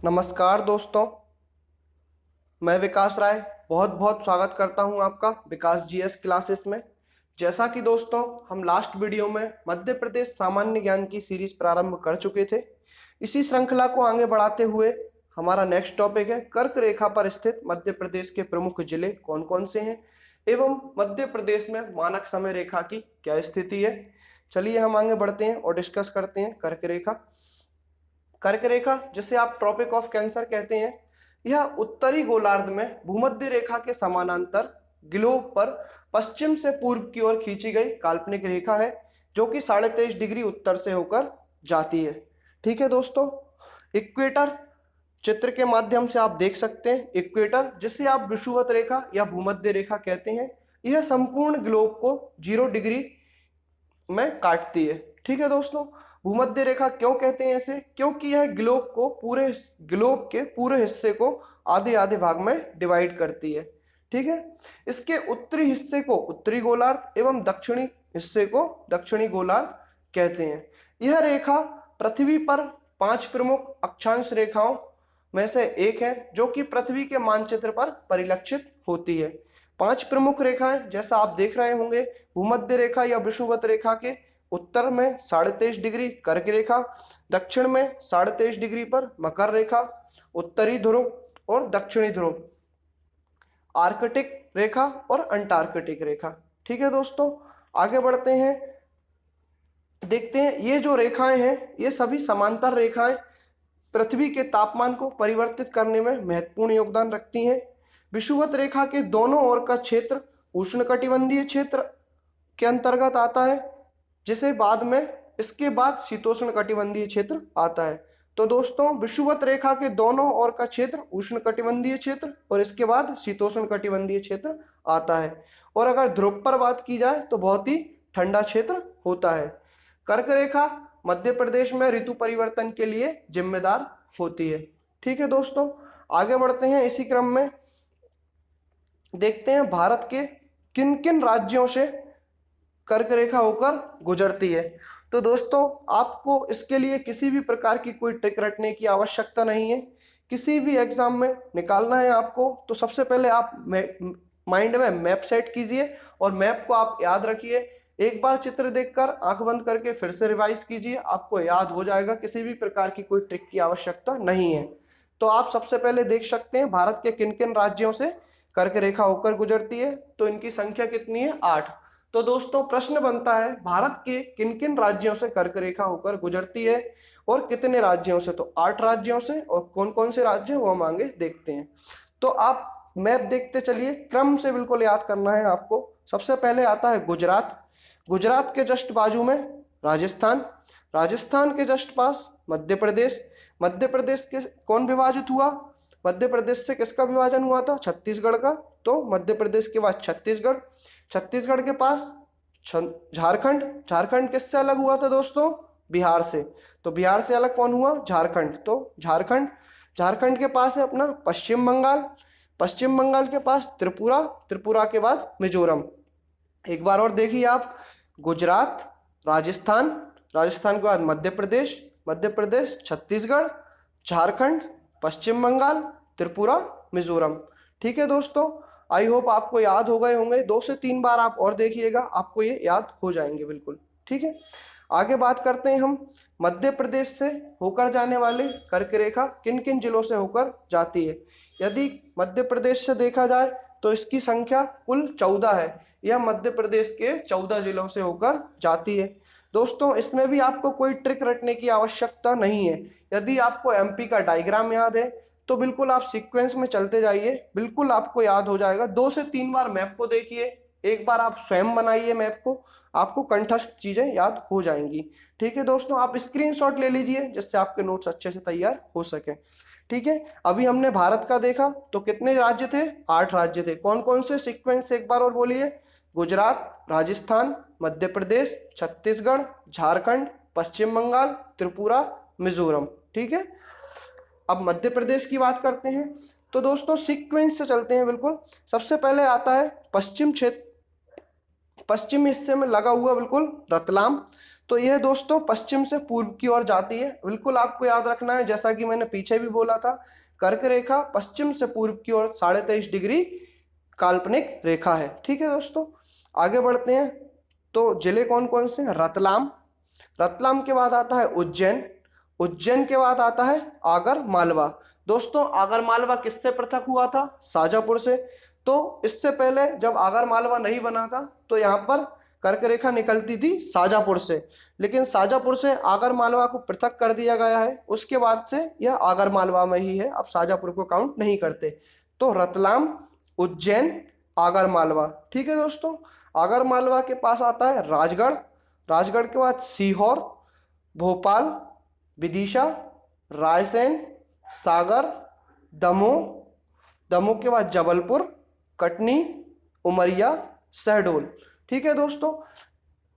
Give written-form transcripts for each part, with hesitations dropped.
नमस्कार दोस्तों, मैं विकास राय बहुत बहुत स्वागत करता हूं आपका विकास जीएस क्लासेस में। जैसा कि दोस्तों हम लास्ट वीडियो में मध्य प्रदेश सामान्य ज्ञान की सीरीज प्रारंभ कर चुके थे। इसी श्रृंखला को आगे बढ़ाते हुए हमारा नेक्स्ट टॉपिक है कर्क रेखा पर स्थित मध्य प्रदेश के प्रमुख जिले कौन कौन से हैं एवं मध्य प्रदेश में मानक समय रेखा की क्या स्थिति है। चलिए हम आगे बढ़ते हैं और डिस्कस करते हैं कर्क रेखा। कर्क रेखा जिसे आप ट्रॉपिक ऑफ कैंसर कहते हैं, यह उत्तरी गोलार्ध में भूमध्य रेखा के समानांतर ग्लोब पर पश्चिम से पूर्व की ओर खींची गई काल्पनिक रेखा है जो कि 23.5 डिग्री उत्तर से होकर जाती है। ठीक है दोस्तों, इक्वेटर चित्र के माध्यम से आप देख सकते हैं। इक्वेटर जिसे आप विषुवत रेखा या भूमध्य रेखा कहते हैं, यह संपूर्ण ग्लोब को 0 डिग्री में काटती है। ठीक है दोस्तों, भूमध्य रेखा क्यों कहते हैं इसे? क्योंकि यह ग्लोब के पूरे हिस्से को आधे आधे भाग में डिवाइड करती है। ठीक है, इसके उत्तरी हिस्से को उत्तरी गोलार्ध एवं दक्षिणी हिस्से को दक्षिणी गोलार्ध कहते हैं। यह रेखा पृथ्वी पर 5 प्रमुख अक्षांश रेखाओं में से एक है जो कि पृथ्वी के मानचित्र पर परिलक्षित होती है। 5 प्रमुख रेखाएं जैसा आप देख रहे होंगे, भूमध्य रेखा या विषुवत रेखा के उत्तर में 23.5 डिग्री कर्क रेखा, दक्षिण में 23.5 डिग्री पर मकर रेखा, उत्तरी ध्रुव और दक्षिणी ध्रुव, आर्कटिक रेखा और अंटार्कटिक रेखा। ठीक है दोस्तों, आगे बढ़ते हैं, देखते हैं ये जो रेखाएं हैं ये सभी समांतर रेखाएं पृथ्वी के तापमान को परिवर्तित करने में महत्वपूर्ण योगदान रखती हैं। विषुवत रेखा के दोनों ओर का क्षेत्र उष्णकटिबंधीय क्षेत्र के अंतर्गत आता है, जिसे बाद में इसके बाद शीतोष्ण कटिबंधीय क्षेत्र आता है। तो दोस्तों विषुवत रेखा के दोनों ओर का क्षेत्र उष्णकटिबंधीय क्षेत्र और इसके बाद शीतोष्ण कटिबंधीय क्षेत्र आता है। और अगर ध्रुव पर बात की जाए तो बहुत ही ठंडा क्षेत्र होता है। कर्क रेखा मध्य प्रदेश में ऋतु परिवर्तन के लिए जिम्मेदार होती है। ठीक है दोस्तों, आगे बढ़ते हैं। इसी क्रम में देखते हैं भारत के किन किन राज्यों से कर्क रेखा होकर गुजरती है। तो दोस्तों आपको इसके लिए किसी भी प्रकार की कोई ट्रिक रटने की आवश्यकता नहीं है। किसी भी एग्जाम में निकालना है आपको तो सबसे पहले आप माइंड में मैप सेट कीजिए और मैप को आप याद रखिए। एक बार चित्र देखकर आंख बंद करके फिर से रिवाइज कीजिए, आपको याद हो जाएगा। किसी भी प्रकार की कोई ट्रिक की आवश्यकता नहीं है। तो आप सबसे पहले देख सकते हैं भारत के किन किन राज्यों से कर्क रेखा होकर गुजरती है। तो इनकी संख्या कितनी है? 8। तो दोस्तों प्रश्न बनता है भारत के किन किन राज्यों से कर्क रेखा होकर गुजरती है और कितने राज्यों से? तो 8 राज्यों से। और कौन कौन से राज्य वो हम आगे देखते हैं। तो आप मैप देखते चलिए, क्रम से बिल्कुल याद करना है आपको। सबसे पहले आता है गुजरात, गुजरात के जस्ट बाजू में राजस्थान, राजस्थान के जस्ट पास मध्य प्रदेश, मध्य प्रदेश के कौन विभाजित हुआ? मध्य प्रदेश से किसका विभाजन हुआ था? छत्तीसगढ़ का। तो मध्य प्रदेश के बाद छत्तीसगढ़, छत्तीसगढ़ के पास झारखंड, झारखंड किससे अलग हुआ था दोस्तों? बिहार से। तो बिहार से अलग कौन हुआ? झारखंड। तो झारखंड, झारखंड के पास है अपना पश्चिम बंगाल, पश्चिम बंगाल के पास त्रिपुरा, त्रिपुरा के बाद मिजोरम। एक बार और देखिए आप, गुजरात, राजस्थान, राजस्थान के बाद मध्य प्रदेश, मध्य प्रदेश, छत्तीसगढ़, झारखंड, पश्चिम बंगाल, त्रिपुरा, मिजोरम। ठीक है दोस्तों, आई होप आपको याद हो गए होंगे। 2 से 3 बार आप और देखिएगा, आपको ये याद हो जाएंगे बिल्कुल। ठीक है, आगे बात करते हैं हम मध्य प्रदेश से होकर जाने वाले कर्क रेखा किन किन जिलों से होकर जाती है। यदि मध्य प्रदेश से देखा जाए तो इसकी संख्या कुल 14 है। यह मध्य प्रदेश के 14 जिलों से होकर जाती है। दोस्तों इसमें भी आपको कोई ट्रिक रटने की आवश्यकता नहीं है। यदि आपको एमपी का डायग्राम याद है तो बिल्कुल आप सीक्वेंस में चलते जाइए, बिल्कुल आपको याद हो जाएगा। 2 से 3 बार मैप को देखिए, एक बार आप स्वयं बनाइए मैप को, आपको कंठस्थ चीजें याद हो जाएंगी। ठीक है दोस्तों, आप स्क्रीनशॉट ले लीजिए जिससे आपके नोट्स अच्छे से तैयार हो सके। ठीक है, अभी हमने भारत का देखा तो कितने राज्य थे? 8 राज्य थे। कौन कौन से? सीक्वेंस से एक बार और बोलिए। गुजरात, राजस्थान, मध्य प्रदेश, छत्तीसगढ़, झारखंड, पश्चिम बंगाल, त्रिपुरा, मिजोरम। ठीक है, अब मध्य प्रदेश की बात करते हैं। तो दोस्तों सीक्वेंस से चलते हैं बिल्कुल। सबसे पहले आता है पश्चिम क्षेत्र, पश्चिम हिस्से में लगा हुआ बिल्कुल रतलाम। तो यह दोस्तों पश्चिम से पूर्व की ओर जाती है। बिल्कुल आपको याद रखना है, जैसा कि मैंने पीछे भी बोला था, कर्क रेखा पश्चिम से पूर्व की ओर 23.5 डिग्री काल्पनिक रेखा है। ठीक है दोस्तों, आगे बढ़ते हैं। तो जिले कौन कौन से हैं? रतलाम, रतलाम के बाद आता है उज्जैन, उज्जैन के बाद आता है आगर मालवा। दोस्तों आगर मालवा किससे पृथक हुआ था? शाजापुर से। तो इससे पहले जब आगर मालवा नहीं बना था तो यहाँ पर कर्क रेखा निकलती थी शाजापुर से, लेकिन शाजापुर से आगर मालवा को पृथक कर दिया गया है। उसके बाद से यह आगर मालवा में ही है, अब शाजापुर को काउंट नहीं करते। तो रतलाम, उज्जैन, आगर मालवा। ठीक है दोस्तों, आगर मालवा के पास आता है राजगढ़, राजगढ़ के बाद सीहोर, भोपाल, विदिशा, रायसेन, सागर, दमोह, दमोह के बाद जबलपुर, कटनी, उमरिया, शहडोल। ठीक है दोस्तों,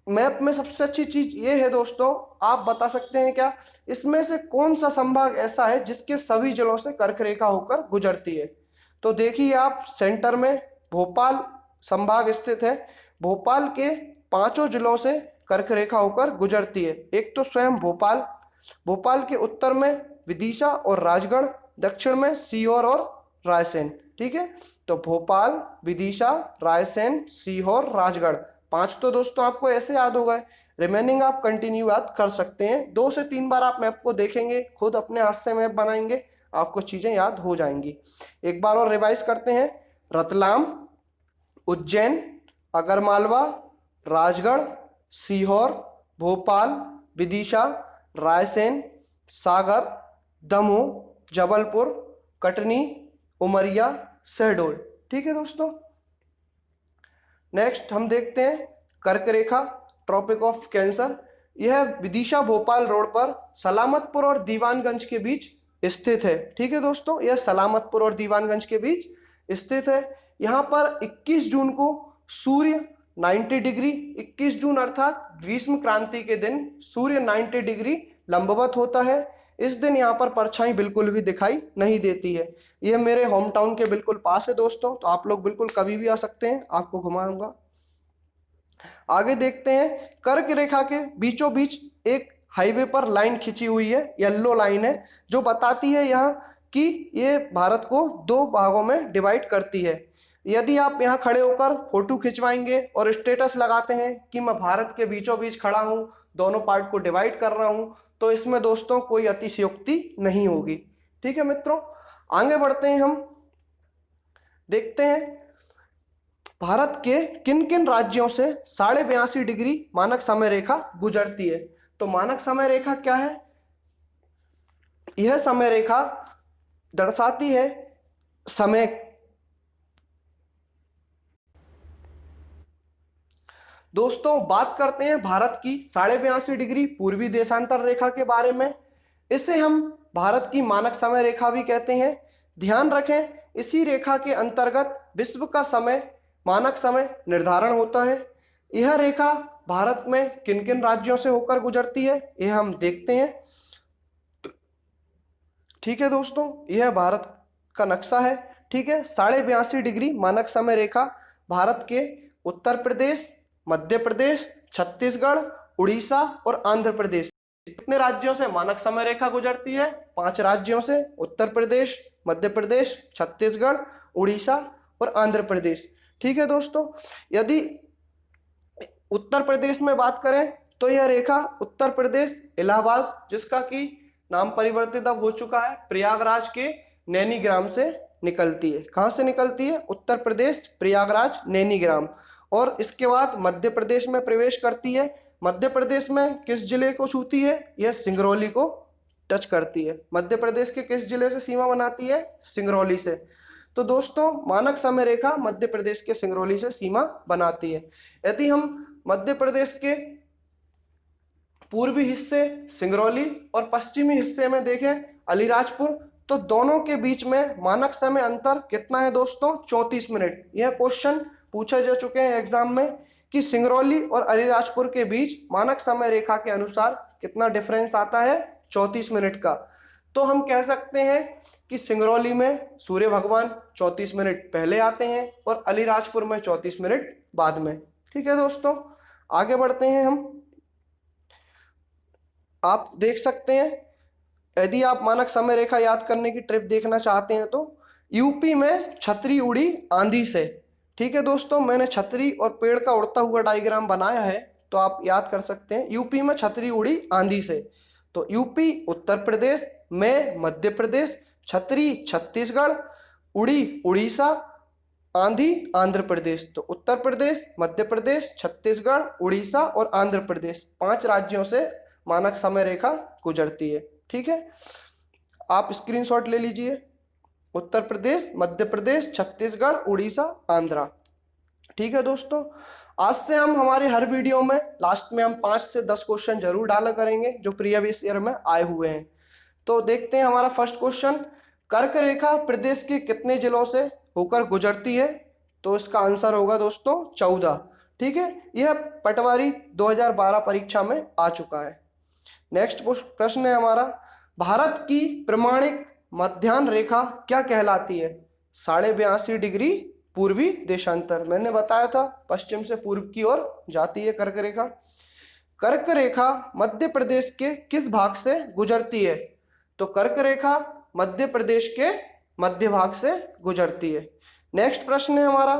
मैप में सबसे अच्छी चीज ये है दोस्तों, आप बता सकते हैं क्या इसमें से कौन सा संभाग ऐसा है जिसके सभी जिलों से कर्क रेखा होकर गुजरती है? तो देखिए आप, सेंटर में भोपाल संभाग स्थित है। भोपाल के 5 जिलों से कर्क रेखा होकर गुजरती है। एक तो स्वयं भोपाल, भोपाल के उत्तर में विदिशा और राजगढ़, दक्षिण में सीहोर और रायसेन। ठीक है, तो भोपाल, विदिशा, रायसेन, सीहोर, राजगढ़, 5 तो दोस्तों आपको ऐसे याद हो गए। रिमेनिंग आप कंटिन्यू याद कर सकते हैं, 2 से 3 बार आप मैप को देखेंगे, खुद अपने हाथ से मैप बनाएंगे, आपको चीजें याद हो जाएंगी। एक बार और रिवाइज करते हैं। रतलाम, उज्जैन, आगरमालवा, राजगढ़, सीहोर, भोपाल, विदिशा, रायसेन, सागर, दमोह, जबलपुर, कटनी, उमरिया, शहडोल। ठीक है दोस्तों, नेक्स्ट हम देखते हैं कर्क रेखा, ट्रॉपिक ऑफ कैंसर। यह विदिशा भोपाल रोड पर सलामतपुर और दीवानगंज के बीच स्थित है। ठीक है दोस्तों, यह सलामतपुर और दीवानगंज के बीच स्थित है। यहाँ पर 21 जून को सूर्य 90 डिग्री, 21 जून अर्थात ग्रीष्म क्रांति के दिन सूर्य 90 डिग्री लंबवत होता है। इस दिन यहाँ पर परछाई बिल्कुल भी दिखाई नहीं देती है। यह मेरे होम टाउन के बिल्कुल पास है दोस्तों, तो आप लोग बिल्कुल कभी भी आ सकते हैं, आपको घुमाऊंगा। आगे देखते हैं, कर्क रेखा के बीचों बीच एक हाईवे पर लाइन खिंची हुई है, येलो लाइन है, जो बताती है यहाँ कि ये भारत को 2 भागों में डिवाइड करती है। यदि आप यहाँ खड़े होकर फोटो खिंचवाएंगे और स्टेटस लगाते हैं कि मैं भारत के बीचों बीच खड़ा हूँ, दोनों पार्ट को डिवाइड कर रहा हूँ, तो इसमें दोस्तों कोई अतिशयोक्ति नहीं होगी। ठीक है मित्रों, आगे बढ़ते हैं, हम देखते हैं भारत के किन किन राज्यों से 82.5 डिग्री मानक समय रेखा गुजरती है। तो मानक समय रेखा क्या है? यह समय रेखा दर्शाती है समय, दोस्तों बात करते हैं भारत की 82.5 डिग्री पूर्वी देशांतर रेखा के बारे में। इसे हम भारत की मानक समय रेखा भी कहते हैं। ध्यान रखें, इसी रेखा के अंतर्गत विश्व का समय, मानक समय निर्धारण होता है। यह रेखा भारत में किन किन राज्यों से होकर गुजरती है, यह हम देखते हैं। ठीक है दोस्तों, यह भारत का नक्शा है। ठीक है, 82.5 डिग्री मानक समय रेखा भारत के उत्तर प्रदेश, मध्य प्रदेश, छत्तीसगढ़, उड़ीसा और आंध्र प्रदेश, कितने राज्यों से मानक समय रेखा गुजरती है? 5 राज्यों से, उत्तर प्रदेश, मध्य प्रदेश, छत्तीसगढ़, उड़ीसा और आंध्र प्रदेश। ठीक है दोस्तों, यदि उत्तर प्रदेश में बात करें तो यह रेखा उत्तर प्रदेश इलाहाबाद, जिसका कि नाम परिवर्तित अब हो चुका है, प्रयागराज के नैनीग्राम से निकलती है। कहां से निकलती है? उत्तर प्रदेश, प्रयागराज, नैनीग्राम। और इसके बाद मध्य प्रदेश में प्रवेश करती है। मध्य प्रदेश में किस जिले को छूती है? यह सिंगरौली को टच करती है। मध्य प्रदेश के किस जिले से सीमा बनाती है? सिंगरौली से। तो दोस्तों मानक समय रेखा मध्य प्रदेश के सिंगरौली से सीमा बनाती है। यदि हम मध्य प्रदेश के पूर्वी हिस्से सिंगरौली और पश्चिमी हिस्से में देखें अलीराजपुर, तो दोनों के बीच में मानक समय अंतर कितना है दोस्तों? 34 मिनट। यह क्वेश्चन पूछे जा चुके हैं एग्जाम में कि सिंगरौली और अलीराजपुर के बीच मानक समय रेखा के अनुसार कितना डिफरेंस आता है? 34 मिनट का। तो हम कह सकते हैं कि सिंगरौली में सूर्य भगवान 34 मिनट पहले आते हैं और अलीराजपुर में 34 मिनट बाद में। ठीक है दोस्तों, आगे बढ़ते हैं हम। आप देख सकते हैं, यदि आप मानक समय रेखा याद करने की ट्रिप देखना चाहते हैं तो यूपी में छतरी उड़ी आंधी से। ठीक है दोस्तों, मैंने छतरी और पेड़ का उड़ता हुआ डायग्राम बनाया है, तो आप याद कर सकते हैं यूपी में छतरी उड़ी आंधी से। तो यूपी उत्तर प्रदेश, में मध्य प्रदेश, छतरी छत्तीसगढ़, उड़ी उड़ीसा, आंधी आंध्र प्रदेश। तो उत्तर प्रदेश, मध्य प्रदेश, छत्तीसगढ़, उड़ीसा और आंध्र प्रदेश 5 राज्यों से मानक समय रेखा गुजरती है। ठीक है, आप स्क्रीनशॉट ले लीजिए। उत्तर प्रदेश, मध्य प्रदेश, छत्तीसगढ़, उड़ीसा, आंध्रा। ठीक है दोस्तों, आज से हम हमारे हर वीडियो में लास्ट में हम 5 से 10 क्वेश्चन जरूर डाला करेंगे जो प्रीवियस ईयर में आए हुए हैं। तो देखते हैं हमारा फर्स्ट क्वेश्चन, कर्क रेखा प्रदेश के कितने जिलों से होकर गुजरती है? तो इसका आंसर होगा दोस्तों 14। ठीक है, यह पटवारी 2012 परीक्षा में आ चुका है। नेक्स्ट प्रश्न है हमारा, भारत की प्रमाणिक मध्याह्न रेखा क्या कहलाती है? 82.5 डिग्री पूर्वी देशांतर। मैंने बताया था पश्चिम से पूर्व की ओर जाती है कर्क रेखा। कर्क रेखा मध्य प्रदेश के किस भाग से गुजरती है? तो कर्क रेखा मध्य प्रदेश के मध्य भाग से गुजरती है। नेक्स्ट प्रश्न है हमारा,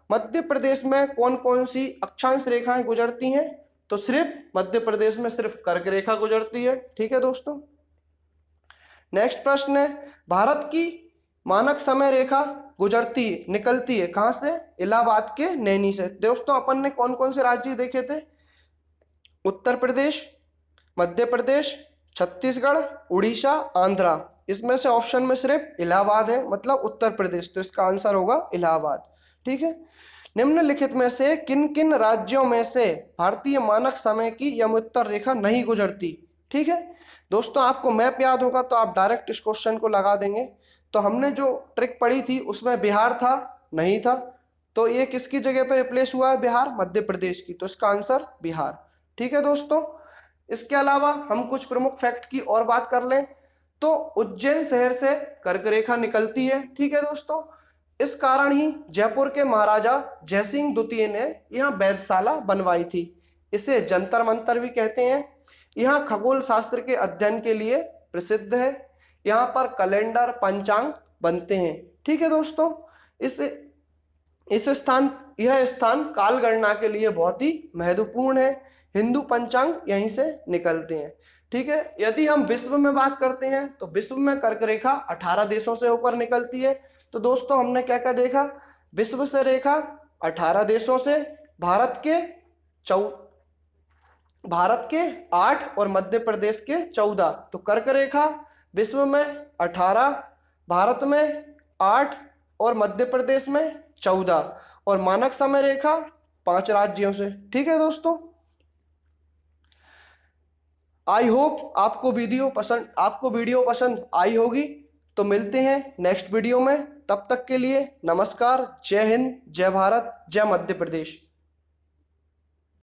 मध्य प्रदेश में कौन कौन सी अक्षांश रेखाएं गुजरती हैं? तो सिर्फ मध्य प्रदेश में सिर्फ कर्क रेखा गुजरती है। ठीक है दोस्तों, नेक्स्ट प्रश्न है, भारत की मानक समय रेखा गुजरती निकलती है कहां से? इलाहाबाद के नैनी से। दोस्तों अपन ने कौन कौन से राज्य देखे थे? उत्तर प्रदेश, मध्य प्रदेश, छत्तीसगढ़, उड़ीसा, आंध्रा। इसमें से ऑप्शन में सिर्फ इलाहाबाद है, मतलब उत्तर प्रदेश, तो इसका आंसर होगा इलाहाबाद। ठीक है, निम्नलिखित में से किन किन राज्यों में से भारतीय मानक समय की यमोत्तर रेखा नहीं गुजरती? ठीक है दोस्तों, आपको मैप याद होगा तो आप डायरेक्ट इस क्वेश्चन को लगा देंगे। तो हमने जो ट्रिक पढ़ी थी उसमें बिहार था, नहीं था, तो ये किसकी जगह पर रिप्लेस हुआ है? बिहार, मध्य प्रदेश की, तो इसका आंसर बिहार। ठीक है दोस्तों, इसके अलावा हम कुछ प्रमुख फैक्ट की और बात कर लें तो उज्जैन शहर से कर्क रेखा निकलती है। ठीक है दोस्तों, इस कारण ही जयपुर के महाराजा जयसिंह द्वितीय ने यहाँ वेधशाला बनवाई थी। इसे जंतर मंतर भी कहते हैं। यहाँ खगोल शास्त्र के अध्ययन के लिए प्रसिद्ध है। यहाँ पर कैलेंडर, पंचांग बनते हैं। ठीक है दोस्तों, यह स्थान काल गणना के लिए बहुत ही महत्वपूर्ण है। हिंदू पंचांग यहीं से निकलते हैं। ठीक है, यदि हम विश्व में बात करते हैं तो विश्व में कर्क रेखा 18 देशों से होकर निकलती है। तो दोस्तों हमने क्या क्या देखा? विश्व से रेखा 18 देशों से, भारत के 8 और मध्य प्रदेश के 14। तो कर्क रेखा विश्व में 18, भारत में 8 और मध्य प्रदेश में 14, और मानक समय रेखा 5 राज्यों से। ठीक है दोस्तों, आई होप आपको वीडियो पसंद आई होगी। तो मिलते हैं नेक्स्ट वीडियो में, तब तक के लिए नमस्कार, जय हिंद, जय भारत, जय मध्य प्रदेश।